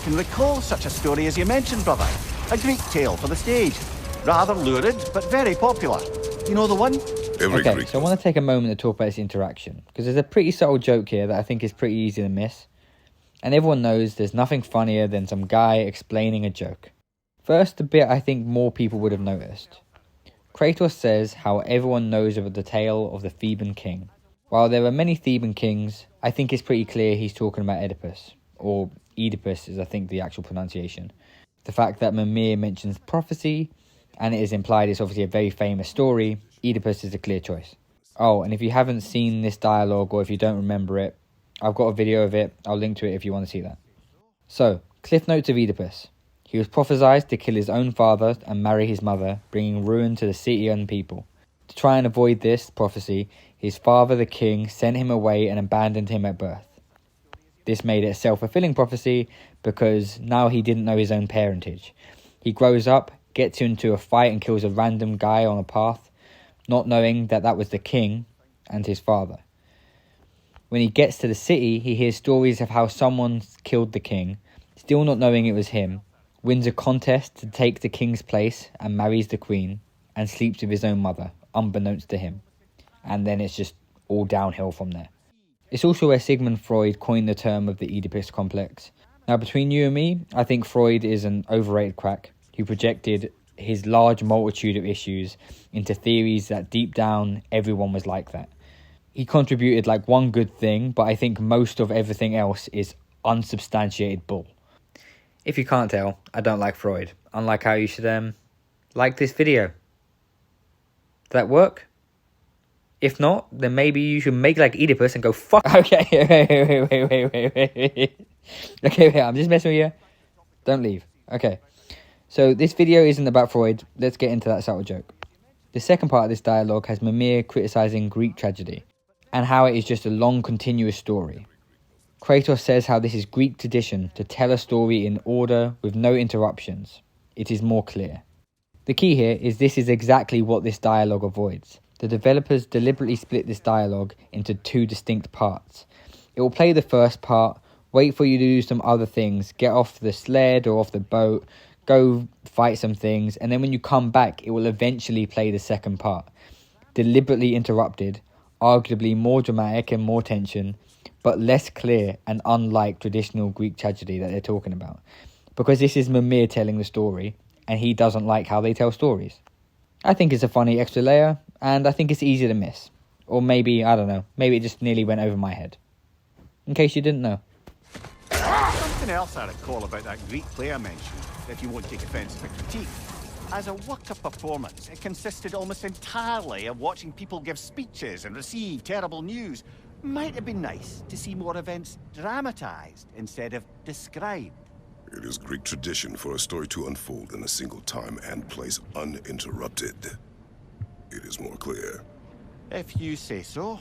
can recall such a story as you mentioned, brother. A Greek tale for the stage. Rather lurid, but very popular. You know the one? Okay, so I want to take a moment to talk about this interaction, because there's a pretty subtle joke here that I think is pretty easy to miss. And everyone knows there's nothing funnier than some guy explaining a joke. First, the bit I think more people would have noticed. Kratos says how everyone knows about the tale of the Theban king. While there are many Theban kings, I think it's pretty clear he's talking about Oedipus, or Oedipus is I think the actual pronunciation. The fact that Mimir mentions prophecy, and it is implied it's obviously a very famous story, Oedipus is a clear choice. Oh, and if you haven't seen this dialogue or if you don't remember it, I've got a video of it, I'll link to it if you want to see that. So, cliff notes of Oedipus. He was prophesied to kill his own father and marry his mother, bringing ruin to the city and people. To try and avoid this prophecy, his father the king sent him away and abandoned him at birth. This made it a self-fulfilling prophecy because now he didn't know his own parentage. He grows up, gets into a fight and kills a random guy on a path, not knowing that that was the king and his father. When he gets to the city, he hears stories of how someone killed the king, still not knowing it was him, wins a contest to take the king's place and marries the queen, and sleeps with his own mother, unbeknownst to him. And then it's just all downhill from there. It's also where Sigmund Freud coined the term of the Oedipus complex. Now, between you and me, I think Freud is an overrated quack who projected his large multitude of issues into theories that deep down everyone was like that. He contributed like one good thing, but I think most of everything else is unsubstantiated bull. If you can't tell, I don't like Freud, unlike how you should like this video. Did that work? If not, then maybe you should make like Oedipus and go fuck. Okay, wait. Okay, wait, I'm just messing with you. Don't leave. Okay. So this video isn't about Freud. Let's get into that subtle joke. The second part of this dialogue has Mimir criticising Greek tragedy and how it is just a long continuous story. Kratos says how this is Greek tradition to tell a story in order with no interruptions. It is more clear. The key here is this is exactly what this dialogue avoids. The developers deliberately split this dialogue into two distinct parts. It will play the first part, wait for you to do some other things, get off the sled or off the boat, go fight some things, and then when you come back, it will eventually play the second part. Deliberately interrupted, arguably more dramatic and more tension, but less clear and unlike traditional Greek tragedy that they're talking about. Because this is Mimir telling the story, and he doesn't like how they tell stories. I think it's a funny extra layer, and I think it's easy to miss. Or maybe, I don't know, maybe it just nearly went over my head. In case you didn't know. Something else I recall about that Greek play I mentioned, if you won't take offence to critique. As a work of performance, it consisted almost entirely of watching people give speeches and receive terrible news. Might have been nice to see more events dramatised instead of described. It is Greek tradition for a story to unfold in a single time and place uninterrupted. It is more clear. If you say so.